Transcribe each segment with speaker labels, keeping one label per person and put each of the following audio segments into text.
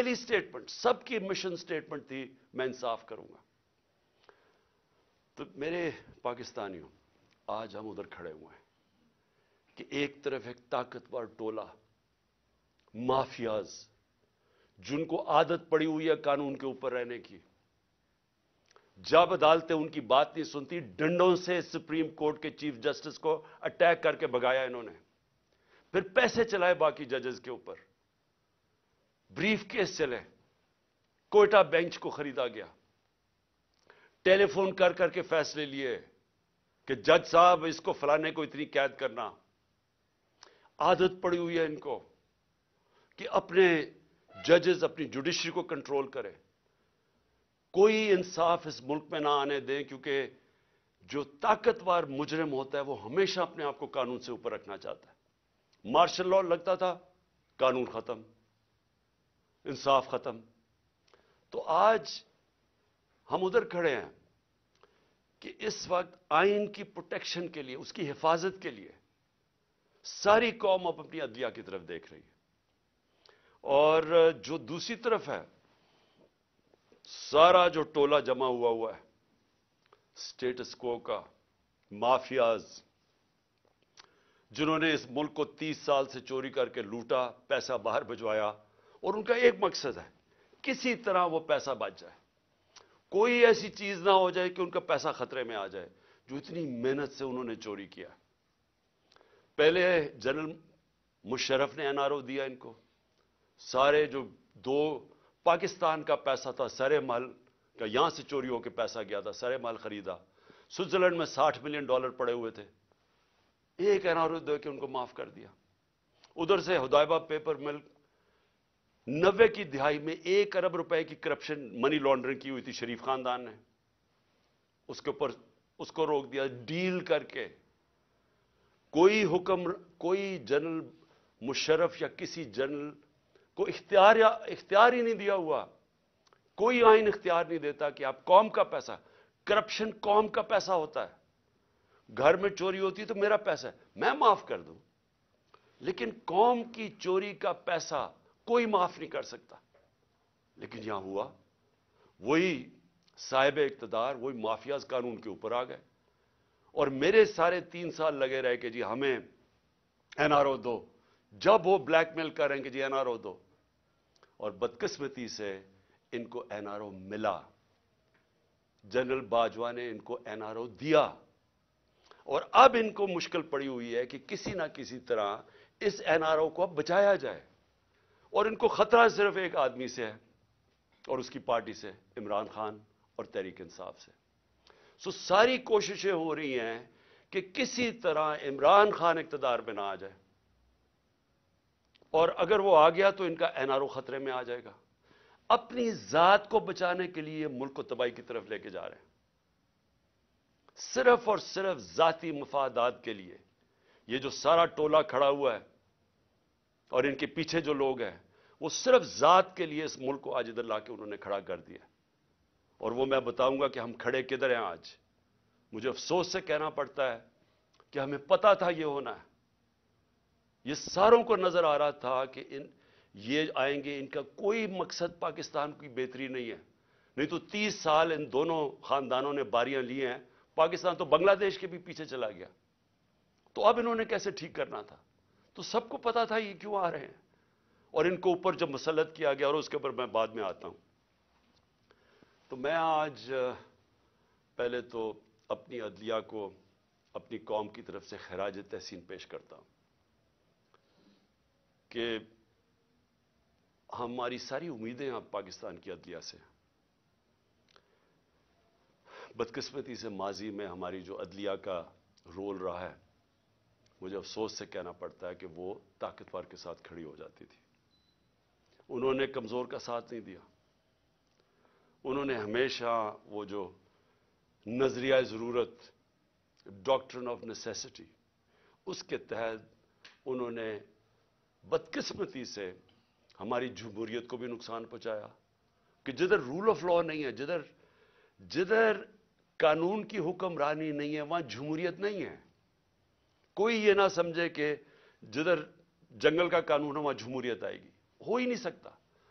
Speaker 1: پہلی سٹیٹمنٹ سب کی mission statement تھی، میں انصاف کروں گا۔ تو میرے پاکستانیوں، آج ہم ادھر کھڑے ہوئے ہیں کہ ایک طرف ایک طاقتور ٹولہ مافیاز جن کو عادت پڑی ہوئی ہے قانون کے اوپر رہنے کی، جب عدالتیں ان کی بات نہیں سنتی، ڈنڈوں سے سپریم کورٹ کے چیف جسٹس کو اٹیک کر کے بھگایا انہوں نے، پھر پیسے چلائے باقی ججز کے اوپر، بریف کیس چلے، کوئٹہ بینچ کو خریدا گیا، ٹیلی فون کر کر کے فیصلے لیے کہ جج صاحب اس کو فلانے کو اتنی قید کرنا۔ عادت پڑی ہوئی ہے ان کو کہ اپنے ججز اپنی جوڈیشری کو کنٹرول کرے، کوئی انصاف اس ملک میں نہ آنے دیں، کیونکہ جو طاقتور مجرم ہوتا ہے وہ ہمیشہ اپنے آپ کو قانون سے اوپر رکھنا چاہتا ہے۔ مارشل لاء لگتا تھا، قانون ختم، انصاف ختم۔ تو آج ہم ادھر کھڑے ہیں کہ اس وقت آئین کی پروٹیکشن کے لیے، اس کی حفاظت کے لیے ساری قوم اب اپنی عدلیہ کی طرف دیکھ رہی ہے، اور جو دوسری طرف ہے سارا جو ٹولہ جمع ہوا ہے سٹیٹس کو کا، مافیاز جنہوں نے اس ملک کو 30 سال سے چوری کر کے لوٹا، پیسہ باہر بھجوایا، اور ان کا ایک مقصد ہے کسی طرح وہ پیسہ بچ جائے، کوئی ایسی چیز نہ ہو جائے کہ ان کا پیسہ خطرے میں آ جائے جو اتنی محنت سے انہوں نے چوری کیا۔ پہلے جنرل مشرف نے NRO دیا ان کو، سارے جو دو پاکستان کا پیسہ تھا سرے مال کا، یہاں سے چوری ہو کے پیسہ گیا تھا، سرے مال خریدا، سوئٹزرلینڈ میں $60 ملین پڑے ہوئے تھے، ایک NRO دے کے ان کو معاف کر دیا۔ ادھر سے ہدایبہ پیپر مل 90 کی دہائی میں $1 ارب کی کرپشن منی لانڈرنگ کی ہوئی تھی شریف خاندان نے، اس کے اوپر اس کو روک دیا ڈیل کر کے۔ کوئی حکم، کوئی جنرل مشرف یا کسی جنرل کو اختیار ہی نہیں دیا ہوا، کوئی آئین اختیار نہیں دیتا کہ آپ قوم کا پیسہ، کرپشن قوم کا پیسہ ہوتا ہے، گھر میں چوری ہوتی ہے تو میرا پیسہ ہے میں معاف کر دوں، لیکن قوم کی چوری کا پیسہ کوئی معاف نہیں کر سکتا۔ لیکن یہاں ہوا، وہی صاحب اقتدار، وہی مافیاز قانون کے اوپر آ گئے، اور میرے سارے 3 سال لگے رہے کہ جی ہمیں NRO دو، جب وہ بلیک میل کریں کہ جی NRO دو، اور بدقسمتی سے ان کو NRO ملا، جنرل باجوہ نے ان کو NRO دیا، اور اب ان کو مشکل پڑی ہوئی ہے کہ کسی نہ کسی طرح اس NRO کو اب بچایا جائے، اور ان کو خطرہ صرف ایک آدمی سے ہے اور اس کی پارٹی سے، عمران خان اور تحریک انصاف سے۔ ساری کوششیں ہو رہی ہیں کہ کسی طرح عمران خان اقتدار میں نہ آ جائے، اور اگر وہ آ گیا تو ان کا NRO خطرے میں آ جائے گا۔ اپنی ذات کو بچانے کے لیے ملک کو تباہی کی طرف لے کے جا رہے ہیں، صرف اور صرف ذاتی مفادات کے لیے۔ یہ جو سارا ٹولہ کھڑا ہوا ہے اور ان کے پیچھے جو لوگ ہیں، وہ صرف ذات کے لیے اس ملک کو آج ادھر لا کے انہوں نے کھڑا کر دیا، اور وہ میں بتاؤں گا کہ ہم کھڑے کدھر ہیں آج۔ مجھے افسوس سے کہنا پڑتا ہے کہ ہمیں پتا تھا یہ ہونا ہے، یہ ساروں کو نظر آ رہا تھا کہ یہ آئیں گے، ان کا کوئی مقصد پاکستان کی بہتری نہیں ہے، نہیں تو 30 سال ان دونوں خاندانوں نے باریاں لی ہیں، پاکستان تو بنگلہ دیش کے بھی پیچھے چلا گیا، تو اب انہوں نے کیسے ٹھیک کرنا تھا؟ تو سب کو پتا تھا یہ کیوں آ رہے ہیں، اور ان کو اوپر جب مسلط کیا گیا، اور اس کے اوپر میں بعد میں آتا ہوں۔ تو میں آج پہلے تو اپنی عدلیہ کو اپنی قوم کی طرف سے خراج تحسین پیش کرتا ہوں کہ ہماری ساری امیدیں اب پاکستان کی عدلیہ سے، بدقسمتی سے ماضی میں ہماری جو عدلیہ کا رول رہا ہے، مجھے افسوس سے کہنا پڑتا ہے کہ وہ طاقتور کے ساتھ کھڑی ہو جاتی تھی، انہوں نے کمزور کا ساتھ نہیں دیا، انہوں نے ہمیشہ وہ جو نظریہ ضرورت، ڈاکٹرن آف نیسیسٹی، اس کے تحت انہوں نے بدقسمتی سے ہماری جمہوریت کو بھی نقصان پہنچایا، کہ جدھر رول آف لاء نہیں ہے، جدھر قانون کی حکمرانی نہیں ہے، وہاں جمہوریت نہیں ہے۔ کوئی یہ نہ سمجھے کہ جدھر جنگل کا قانون ہے وہاں جمہوریت آئے گی، ہو ہی نہیں سکتا۔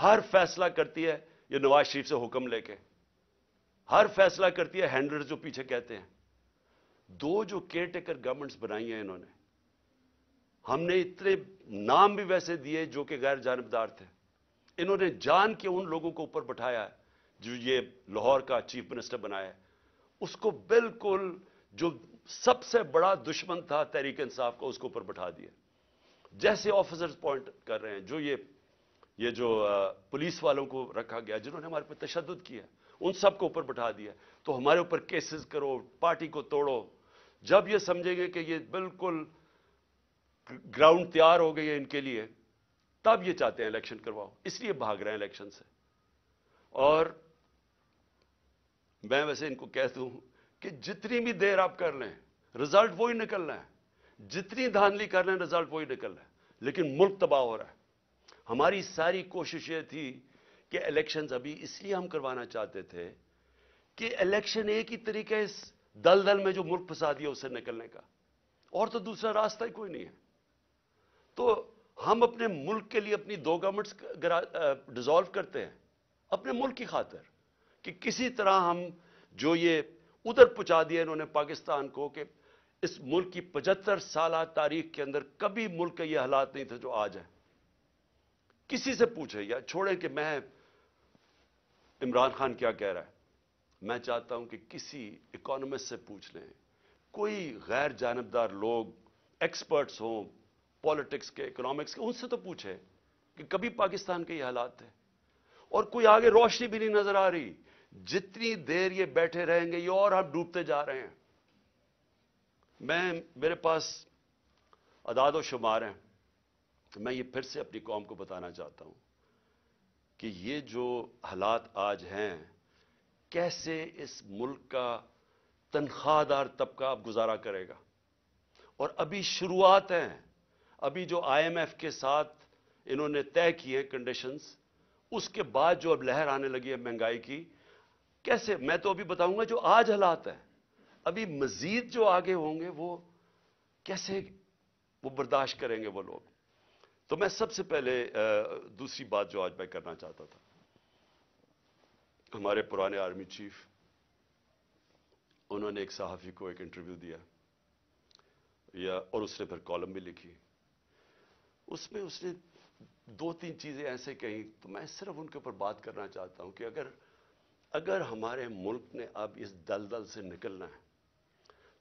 Speaker 1: ہر فیصلہ کرتی ہے یہ نواز شریف سے حکم لے کے، ہر فیصلہ کرتی ہے ہینڈلر جو پیچھے کہتے ہیں. دو جو کیئر ٹیکر گورنمنٹس بنائی ہیں انہوں نے، ہم نے اتنے نام بھی ویسے دیے جو کہ غیر جانبدار تھے. انہوں نے جان کے ان لوگوں کو اوپر بٹھایا ہے جو یہ لاہور کا چیف منسٹر بنایا ہے، اس کو بالکل جو سب سے بڑا دشمن تھا تحریک انصاف کا اس کو اوپر بٹھا دیا. جیسے آفیسرز پوائنٹ کر رہے ہیں، جو یہ جو پولیس والوں کو رکھا گیا جنہوں نے ہمارے پہ تشدد کیا ان سب کو اوپر بٹھا دیا. تو ہمارے اوپر کیسز کرو، پارٹی کو توڑو. جب یہ سمجھیں گے کہ یہ بالکل گراؤنڈ تیار ہو گئی ہے ان کے لیے، تب یہ چاہتے ہیں الیکشن کرواؤ، اس لیے بھاگ رہے ہیں الیکشن سے. اور میں ویسے ان کو کہتا ہوں کہ جتنی بھی دیر آپ کر لیں رزلٹ وہی نکلنا ہے، جتنی دھاندلی کر لیں رزلٹ وہی نکلنا ہے. لیکن ملک تباہ ہو رہا ہے. ہماری ساری کوشش یہ تھی کہ الیکشنز ابھی اس لیے ہم کروانا چاہتے تھے کہ الیکشن ایک ہی طریقہ ہے اس دلدل میں جو ملک پھنسا دیا اسے نکلنے کا، اور تو دوسرا راستہ ہی کوئی نہیں ہے. تو ہم اپنے ملک کے لیے اپنی دو گورنمنٹس ڈیزالو کرتے ہیں اپنے ملک کی خاطر، کہ کسی طرح ہم جو یہ ادھر پہنچا دیا انہوں نے پاکستان کو، کہ اس ملک کی 75 سالہ تاریخ کے اندر کبھی ملک کے یہ حالات نہیں تھے جو آج ہیں. کسی سے پوچھیں یا چھوڑیں کہ میں عمران خان کیا کہہ رہا ہے، میں چاہتا ہوں کہ کسی اکانومسٹ سے پوچھ لیں، کوئی غیر جانبدار لوگ ایکسپرٹس ہوں پالیٹکس کے، اکنامکس کے، ان سے تو پوچھیں کہ کبھی پاکستان کے یہ حالات تھے. اور کوئی آگے روشنی بھی نہیں نظر آ رہی. جتنی دیر یہ بیٹھے رہیں گے یہ اور ہم ڈوبتے جا رہے ہیں. میرے پاس اعداد و شمار ہیں، میں یہ پھر سے اپنی قوم کو بتانا چاہتا ہوں کہ یہ جو حالات آج ہیں، کیسے اس ملک کا تنخواہ دار طبقہ اب گزارا کرے گا. اور ابھی شروعات ہیں، ابھی جو آئی ایم ایف کے ساتھ انہوں نے طے کیے کنڈیشنز، اس کے بعد جو اب لہر آنے لگی ہے مہنگائی کی، کیسے، میں تو ابھی بتاؤں گا جو آج حالات ہیں، ابھی مزید جو آگے ہوں گے وہ کیسے وہ برداشت کریں گے وہ لوگ. تو میں سب سے پہلے دوسری بات جو آج میں کرنا چاہتا تھا، ہمارے پرانے آرمی چیف، انہوں نے ایک صحافی کو ایک انٹرویو دیا اور اس نے پھر کالم بھی لکھی. اس میں اس نے 2-3 چیزیں ایسے کہیں، تو میں صرف ان کے اوپر بات کرنا چاہتا ہوں کہ اگر ہمارے ملک نے اب اس دلدل سے نکلنا ہے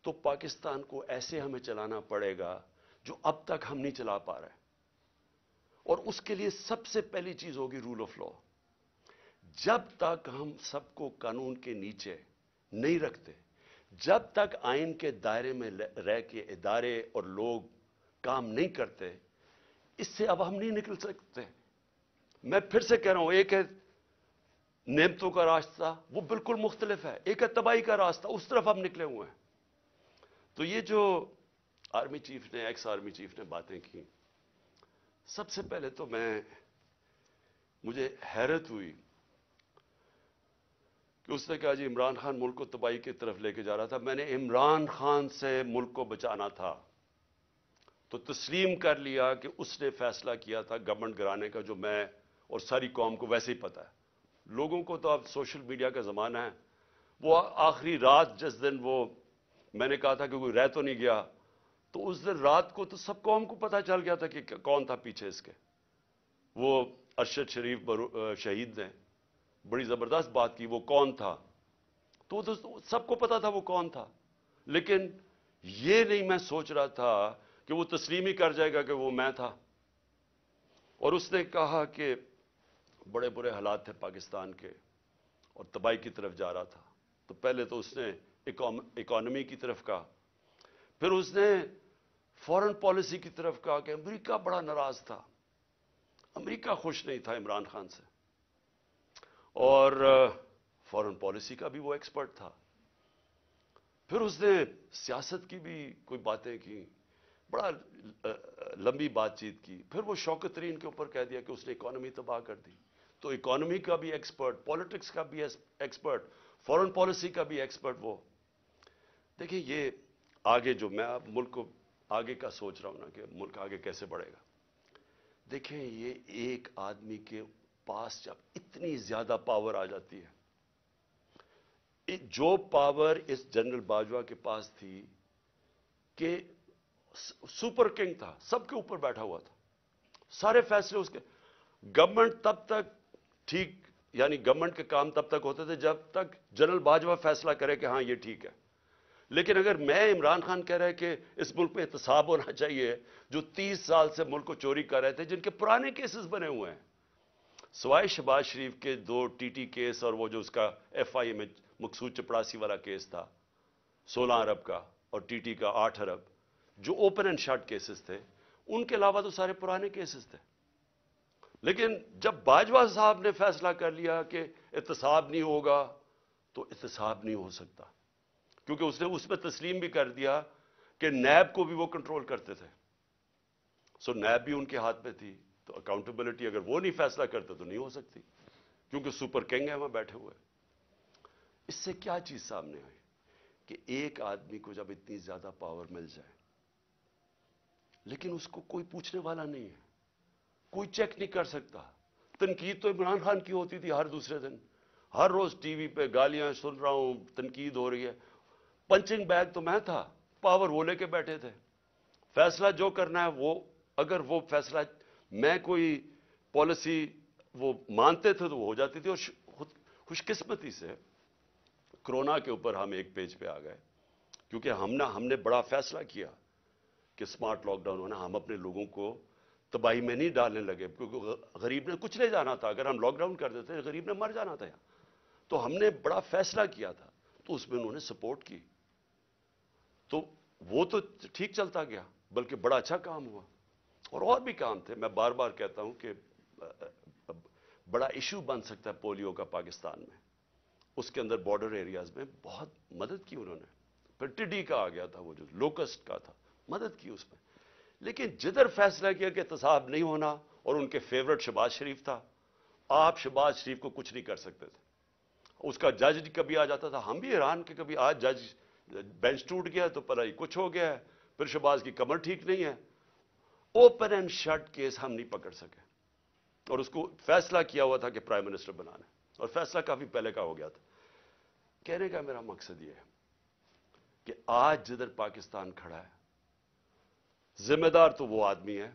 Speaker 1: تو پاکستان کو ایسے ہمیں چلانا پڑے گا جو اب تک ہم نہیں چلا پا رہے. اور اس کے لیے سب سے پہلی چیز ہوگی رول آف لا. جب تک ہم سب کو قانون کے نیچے نہیں رکھتے، جب تک آئین کے دائرے میں رہ کے ادارے اور لوگ کام نہیں کرتے، اس سے اب ہم نہیں نکل سکتے. میں پھر سے کہہ رہا ہوں، ایک ہے نعمتوں کا راستہ، وہ بالکل مختلف ہے، ایک ہے تباہی کا راستہ، اس طرف ہم نکلے ہوئے ہیں. تو یہ جو آرمی چیف نے، ایکس آرمی چیف نے باتیں کی، سب سے پہلے تو مجھے حیرت ہوئی کہ اس نے کہا جی عمران خان ملک کو تباہی کی طرف لے کے جا رہا تھا. میں نے عمران خان سے ملک کو بچانا تھا تو تسلیم کر لیا کہ اس نے فیصلہ کیا تھا گورنمنٹ گرانے کا، جو میں اور ساری قوم کو ویسے ہی پتہ ہے. لوگوں کو تو اب سوشل میڈیا کا زمانہ ہے، وہ آخری رات جس دن وہ میں نے کہا تھا کہ کوئی رہ تو نہیں گیا، تو اس دن رات کو تو سب قوم کو پتہ چل گیا تھا کہ کون تھا پیچھے اس کے. وہ ارشد شریف شہید نے بڑی زبردست بات کی، وہ کون تھا، تو سب کو پتا تھا وہ کون تھا. لیکن یہ نہیں میں سوچ رہا تھا کہ وہ تسلیم ہی کر جائے گا کہ وہ میں تھا. اور اس نے کہا کہ بڑے برے حالات تھے پاکستان کے اور تباہی کی طرف جا رہا تھا. تو پہلے تو اس نے اکانومی کی طرف کہا، پھر اس نے فورن پالیسی کی طرف کہا کہ امریکہ بڑا ناراض تھا، امریکہ خوش نہیں تھا عمران خان سے، اور فورن پالیسی کا بھی وہ ایکسپرٹ تھا. پھر اس نے سیاست کی بھی کوئی باتیں کی، بڑا لمبی بات چیت کی. پھر وہ شوکت ترین کے اوپر کہہ دیا کہ اس نے اکانومی تباہ کر دی. تو اکانومی کا بھی ایکسپرٹ، پالیٹکس کا بھی ایکسپرٹ، فورن پالیسی کا بھی ایکسپرٹ وہ. دیکھیں یہ آگے جو میں اب ملک کو آگے کا سوچ رہا ہوں نا کہ ملک آگے کیسے بڑھے گا. دیکھیں یہ ایک آدمی کے پاس جب اتنی زیادہ پاور آ جاتی ہے، جو پاور اس جنرل باجوہ کے پاس تھی کہ سپر کنگ تھا، سب کے اوپر بیٹھا ہوا تھا، سارے فیصلے اس کے، گورنمنٹ تب تک ٹھیک، یعنی گورنمنٹ کے کام تب تک ہوتے تھے جب تک جنرل باجوہ فیصلہ کرے کہ ہاں یہ ٹھیک ہے. لیکن اگر میں عمران خان کہہ رہے کہ اس ملک میں احتساب ہونا چاہیے، جو 30 سال سے ملک کو چوری کر رہے تھے، جن کے پرانے کیسز بنے ہوئے ہیں، سوائے شہباز شریف کے 2 ٹی ٹی کیس اور وہ جو اس کا ایف آئی اے میں مقصود چپڑاسی والا کیس تھا 16 ارب کا، اور ٹی ٹی کا 8 ارب، جو اوپن اینڈ شٹ کیسز تھے، ان کے علاوہ تو سارے پرانے کیسز تھے. لیکن جب باجوہ صاحب نے فیصلہ کر لیا کہ احتساب نہیں ہوگا، تو احتساب نہیں ہو سکتا، کیونکہ اس نے اس میں تسلیم بھی کر دیا کہ نیب کو بھی وہ کنٹرول کرتے تھے. سو نیب بھی ان کے ہاتھ میں تھی، تو اکاؤنٹیبلٹی اگر وہ نہیں فیصلہ کرتے تو نہیں ہو سکتی، کیونکہ سپر کنگ ہے وہاں بیٹھے ہوئے. اس سے کیا چیز سامنے آئی کہ ایک آدمی کو جب اتنی زیادہ پاور مل جائے، لیکن اس کو کوئی پوچھنے والا نہیں ہے، کوئی چیک نہیں کر سکتا. تنقید تو عمران خان کی ہوتی تھی ہر دوسرے دن، ہر روز ٹی وی پہ گالیاں سن رہا ہوں، تنقید ہو رہی ہے. پنچنگ بیگ تو میں تھا، پاور وہ لے کے بیٹھے تھے. فیصلہ جو کرنا ہے وہ، اگر وہ فیصلہ میں کوئی پالیسی وہ مانتے تھے تو وہ ہو جاتی تھی. اور خوش قسمتی سے کرونا کے اوپر ہم ایک پیج پہ آ گئے، کیونکہ ہم نے بڑا فیصلہ کیا کہ سمارٹ لاک ڈاؤن ہونا. ہم اپنے لوگوں کو تباہی میں نہیں ڈالنے لگے، کیونکہ غریب نے کچھ لے جانا تھا. اگر ہم لاک ڈاؤن کر دیتے غریب نے مر جانا تھا. تو ہم نے بڑا فیصلہ کیا تھا، تو اس میں انہوں نے سپورٹ کی، تو وہ تو ٹھیک چلتا گیا، بلکہ بڑا اچھا کام ہوا. اور بھی کام تھے. میں بار بار کہتا ہوں کہ بڑا ایشو بن سکتا ہے پولیو کا پاکستان میں، اس کے اندر بارڈر ایریاز میں بہت مدد کی انہوں نے. پھر ٹڈی کا آ گیا تھا، وہ جو لوکسٹ کا تھا، مدد کی اس میں. لیکن جدھر فیصلہ کیا کہ احتساب نہیں ہونا، اور ان کے فیورٹ شہباز شریف تھا، آپ شہباز شریف کو کچھ نہیں کر سکتے تھے. اس کا جج کبھی آ جاتا تھا، ہم بھی حیران کہ کبھی آج جج بینچ ٹوٹ گیا تو پتہ ہی کچھ ہو گیا ہے، پھر شہباز کی کمر ٹھیک نہیں ہے. اوپن اینڈ شٹ کیس ہم نہیں پکڑ سکے، اور اس کو فیصلہ کیا ہوا تھا کہ پرائم منسٹر بنانا ہے، اور فیصلہ کافی پہلے کا ہو گیا تھا. کہنے کا میرا مقصد یہ ہے کہ آج جدھر پاکستان کھڑا ہے، ذمہ دار تو وہ آدمی ہے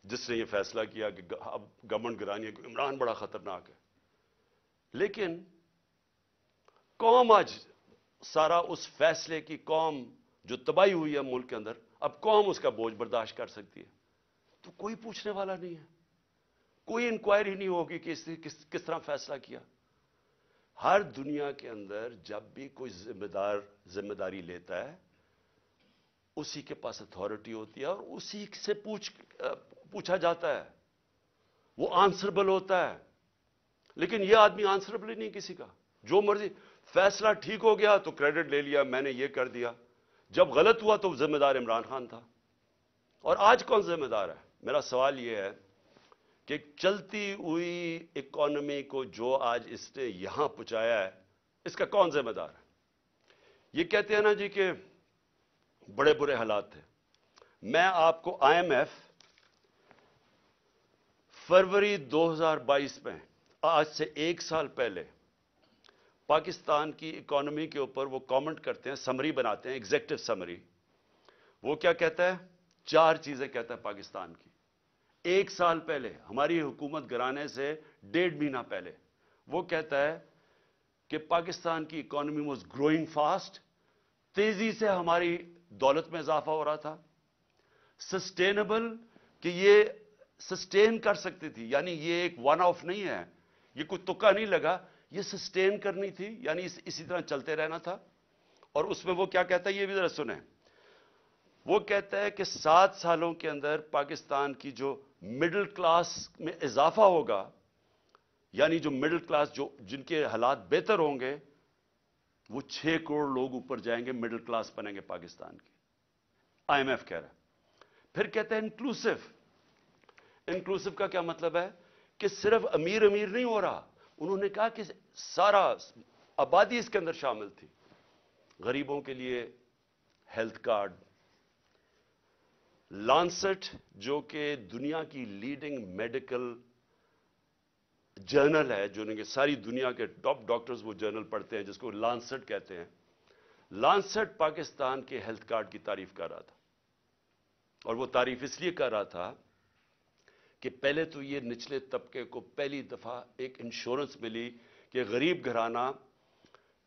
Speaker 1: جس نے یہ فیصلہ کیا کہ اب گورنمنٹ گرانی ہے، کہ عمران بڑا خطرناک ہے. لیکن قوم آج سارا اس فیصلے کی، قوم جو تباہی ہوئی ہے ملک کے اندر، اب قوم اس کا بوجھ برداشت کر سکتی ہے. تو کوئی پوچھنے والا نہیں ہے، کوئی انکوائری نہیں ہوگی کہ اس نے کس طرح فیصلہ کیا. ہر دنیا کے اندر جب بھی کوئی ذمہ داری لیتا ہے، اسی کے پاس اتھارٹی ہوتی ہے، اور اسی سے پوچھا جاتا ہے، وہ آنسربل ہوتا ہے. لیکن یہ آدمی آنسربل ہی نہیں کسی کا، جو مرضی فیصلہ ٹھیک ہو گیا تو کریڈٹ لے لیا، میں نے یہ کر دیا. جب غلط ہوا تو ذمہ دار عمران خان تھا. اور آج کون ذمہ دار ہے؟ میرا سوال یہ ہے کہ چلتی ہوئی اکانومی کو جو آج اس نے یہاں پہنچایا ہے، اس کا کون ذمہ دار ہے؟ یہ کہتے ہیں نا جی کہ بڑے برے حالات تھے. میں آپ کو آئی ایم ایف فروری 2022 میں، آج سے 1 سال پہلے، پاکستان کی اکانومی کے اوپر وہ کامنٹ کرتے ہیں، سمری بناتے ہیں، ایگزیکٹو سمری. وہ کیا کہتا ہے؟ 4 چیزیں کہتا ہے پاکستان کی. 1 سال پہلے، ہماری حکومت گرانے سے 1.5 مہینہ پہلے، وہ کہتا ہے کہ پاکستان کی اکانومی واز گروئنگ فاسٹ، تیزی سے ہماری دولت میں اضافہ ہو رہا تھا. سسٹینیبل، کہ یہ سسٹین کر سکتی تھی، یعنی یہ ایک ون آف نہیں ہے، یہ کوئی تکا نہیں لگا، یہ سسٹین کرنی تھی، یعنی اسی طرح چلتے رہنا تھا. اور اس میں وہ کیا کہتا ہے، یہ بھی ذرا سنیں. وہ کہتا ہے کہ 7 سالوں کے اندر پاکستان کی جو مڈل کلاس میں اضافہ ہوگا، یعنی جو مڈل کلاس، جن کے حالات بہتر ہوں گے، وہ 6 کروڑ لوگ اوپر جائیں گے، مڈل کلاس بنیں گے پاکستان کی. آئی ایم ایف کہہ رہا ہے. پھر کہتا ہے انکلوسیو. انکلوسیو کا کیا مطلب ہے؟ کہ صرف امیر امیر نہیں ہو رہا، انہوں نے کہا کہ سارا آبادی اس کے اندر شامل تھی. غریبوں کے لیے ہیلتھ کارڈ، لانسٹ جو کہ دنیا کی لیڈنگ میڈیکل جرنل ہے جو کہ ساری دنیا کے ٹاپ ڈاکٹرز وہ جرنل پڑھتے ہیں جس کو لانسٹ کہتے ہیں. لانسٹ پاکستان کے ہیلتھ کارڈ کی تعریف کر رہا تھا, اور وہ تعریف اس لیے کر رہا تھا کہ پہلے تو یہ نچلے طبقے کو پہلی دفعہ ایک انشورنس ملی کہ غریب گھرانہ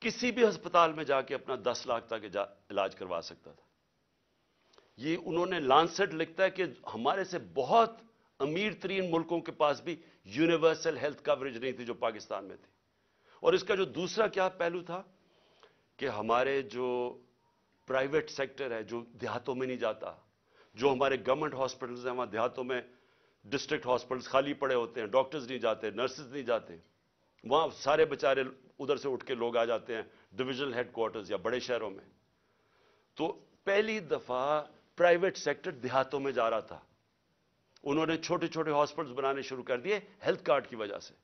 Speaker 1: کسی بھی ہسپتال میں جا کے اپنا 10 لاکھ تک علاج کروا سکتا تھا. یہ انہوں نے لانسٹ لکھتا ہے کہ ہمارے سے بہت امیر ترین ملکوں کے پاس بھی یونیورسل ہیلتھ کوریج نہیں تھی جو پاکستان میں تھی. اور اس کا جو دوسرا کیا پہلو تھا کہ ہمارے جو پرائیویٹ سیکٹر ہے جو دیہاتوں میں نہیں جاتا, جو ہمارے گورنمنٹ ہاسپٹلز ہیں وہاں دیہاتوں میں ڈسٹرکٹ ہاسپٹلز خالی پڑے ہوتے ہیں, ڈاکٹرز نہیں جاتے, نرسز نہیں جاتے, وہاں سارے بیچارے ادھر سے اٹھ کے لوگ آ جاتے ہیں ڈویژنل ہیڈ کوارٹرز یا بڑے شہروں میں. تو پہلی دفعہ پرائیویٹ سیکٹر دیہاتوں میں جا رہا تھا. انہوں نے چھوٹے چھوٹے ہاسپٹلز بنانے شروع کر دیے ہیلتھ کارڈ کی وجہ سے.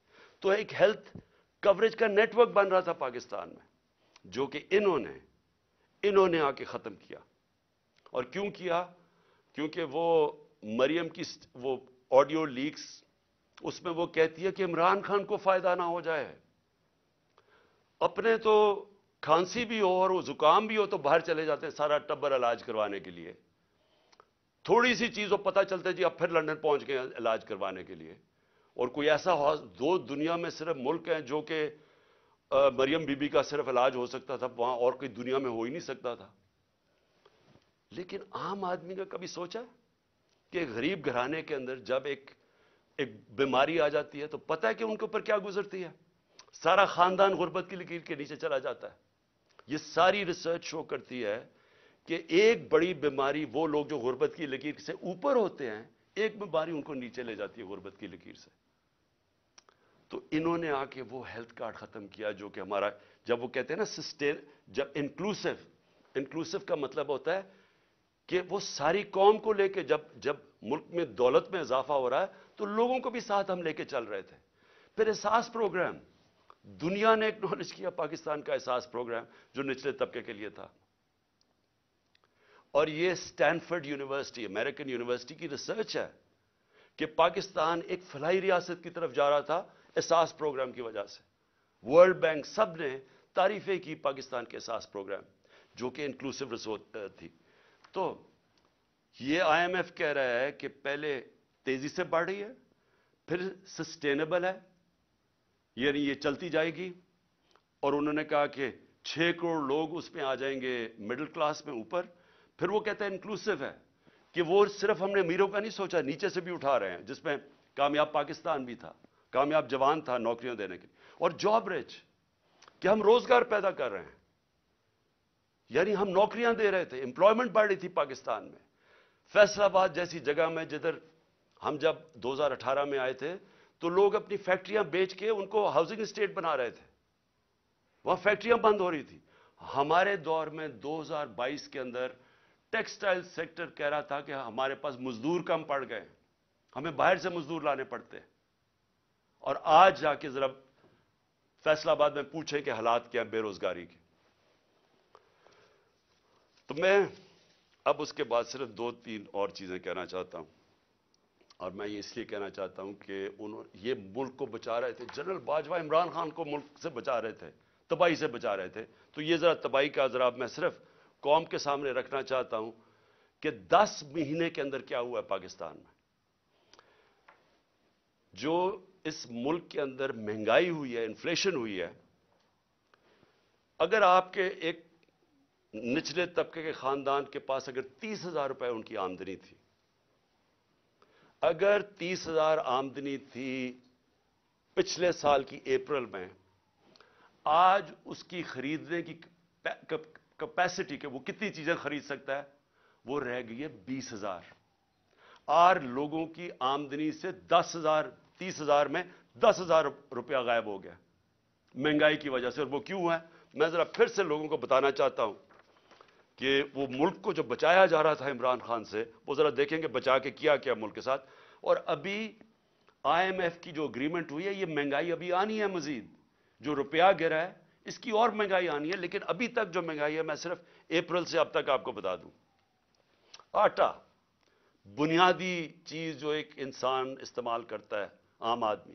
Speaker 1: تو ایک ہیلتھ کوریج کا نیٹ ورک بن رہا تھا پاکستان میں, جو کہ انہوں نے آ کے ختم کیا. اور کیوں کیا؟ کیونکہ وہ مریم کی وہ آڈیو لیکس, اس میں وہ کہتی ہے کہ عمران خان کو فائدہ نہ ہو جائے. اپنے تو کھانسی بھی ہو اور وہ زکام بھی ہو تو باہر چلے جاتے ہیں سارا ٹبر علاج کروانے کے لیے. تھوڑی سی چیز ہو پتہ چلتا ہے جی اب پھر لندن پہنچ گئے علاج کروانے کے لیے. اور کوئی ایسا دو دنیا میں صرف ملک ہیں جو کہ مریم بی بی کا صرف علاج ہو سکتا تھا, وہاں اور کوئی دنیا میں ہو ہی نہیں سکتا تھا. لیکن عام آدمی کا کبھی سوچا کہ غریب گھرانے کے اندر جب ایک بیماری آ جاتی ہے تو پتہ ہے کہ ان کے اوپر کیا گزرتی ہے؟ سارا خاندان غربت کی لکیر کے نیچے چلا جاتا ہے. یہ ساری ریسرچ شو کرتی ہے کہ ایک بڑی بیماری وہ لوگ جو غربت کی لکیر سے اوپر ہوتے ہیں, ایک بیماری ان کو نیچے لے جاتی ہے غربت کی لکیر سے. تو انہوں نے آ کے وہ ہیلتھ کارڈ ختم کیا جو کہ ہمارا, جب وہ کہتے ہیں نا سسٹین, جب انکلوسیو کا مطلب ہوتا ہے کہ وہ ساری قوم کو لے کے, جب ملک میں دولت میں اضافہ ہو رہا ہے تو لوگوں کو بھی ساتھ ہم لے کے چل رہے تھے. پھر احساس پروگرام, دنیا نے ایکنالج کیا پاکستان کا احساس پروگرام جو نچلے طبقے کے لیے تھا. اور یہ اسٹینفورڈ یونیورسٹی, امریکن یونیورسٹی کی ریسرچ ہے کہ پاکستان ایک فلاحی ریاست کی طرف جا رہا تھا احساس پروگرام کی وجہ سے. ورلڈ بینک سب نے تعریفیں کی پاکستان کے احساس پروگرام جو کہ انکلوسیو ریسورس تھی. تو یہ آئی ایم ایف کہہ رہا ہے کہ پہلے تیزی سے بڑھ رہی ہے, پھر سسٹینیبل ہے, یعنی یہ چلتی جائے گی. اور انہوں نے کہا کہ 6 کروڑ لوگ اس میں آ جائیں گے مڈل کلاس میں اوپر. پھر وہ کہتا ہے انکلوسیو ہے کہ وہ صرف ہم نے امیروں کا نہیں سوچا, نیچے سے بھی اٹھا رہے ہیں, جس میں کامیاب پاکستان بھی تھا, کامیاب جوان تھا نوکریاں دینے کے, اور جاب ریچ کہ ہم روزگار پیدا کر رہے ہیں, یعنی ہم نوکریاں دے رہے تھے, امپلائمنٹ بڑھ رہی تھی پاکستان میں. فیصل آباد جیسی جگہ میں جدھر ہم جب 2018 میں آئے تھے تو لوگ اپنی فیکٹریاں بیچ کے ان کو ہاؤسنگ اسٹیٹ بنا رہے تھے, وہاں فیکٹریاں بند ہو رہی تھی. ہمارے دور میں 2022 کے اندر ٹیکسٹائل سیکٹر کہہ رہا تھا کہ ہمارے پاس مزدور کم پڑ گئے, ہمیں باہر سے مزدور لانے پڑتے. اور آج جا کے ذرا فیصل آباد میں پوچھیں کہ حالات کیا ہیں بے روزگاری کے. تو میں اب اس کے بعد صرف 2-3 اور چیزیں کہنا چاہتا ہوں, اور میں یہ اس لیے کہنا چاہتا ہوں کہ یہ ملک کو بچا رہے تھے. جنرل باجوہ عمران خان کو ملک سے بچا رہے تھے, تباہی سے بچا رہے تھے. تو یہ ذرا تباہی کا ذرا میں صرف قوم کے سامنے رکھنا چاہتا ہوں کہ 10 مہینے کے اندر کیا ہوا ہے پاکستان میں. جو اس ملک کے اندر مہنگائی ہوئی ہے, انفلیشن ہوئی ہے, اگر آپ کے ایک نچلے طبقے کے خاندان کے پاس اگر 30,000 روپے ان کی آمدنی تھی, اگر 30,000 آمدنی تھی پچھلے سال کی اپریل میں, آج اس کی خریدنے کی کیپیسٹی کہ وہ کتنی چیزیں خرید سکتا ہے وہ رہ گئی ہے 20,000. اور لوگوں کی آمدنی سے 10,000 30,000 میں 10,000 روپیہ غائب ہو گیا مہنگائی کی وجہ سے. اور وہ کیوں ہے میں ذرا پھر سے لوگوں کو بتانا چاہتا ہوں کہ وہ ملک کو جو بچایا جا رہا تھا عمران خان سے, وہ ذرا دیکھیں کہ بچا کے کیا کیا ملک کے ساتھ. اور ابھی آئی ایم ایف کی جو اگریمنٹ ہوئی ہے, یہ مہنگائی ابھی آنی ہے, مزید جو روپیہ گرا ہے اس کی اور مہنگائی آنی ہے. لیکن ابھی تک جو مہنگائی ہے میں صرف اپریل سے اب تک آپ کو بتا دوں. آٹا, بنیادی چیز جو ایک انسان استعمال کرتا ہے, عام آدمی,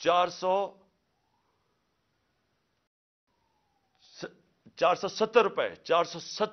Speaker 1: 470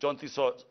Speaker 1: 3400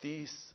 Speaker 1: $30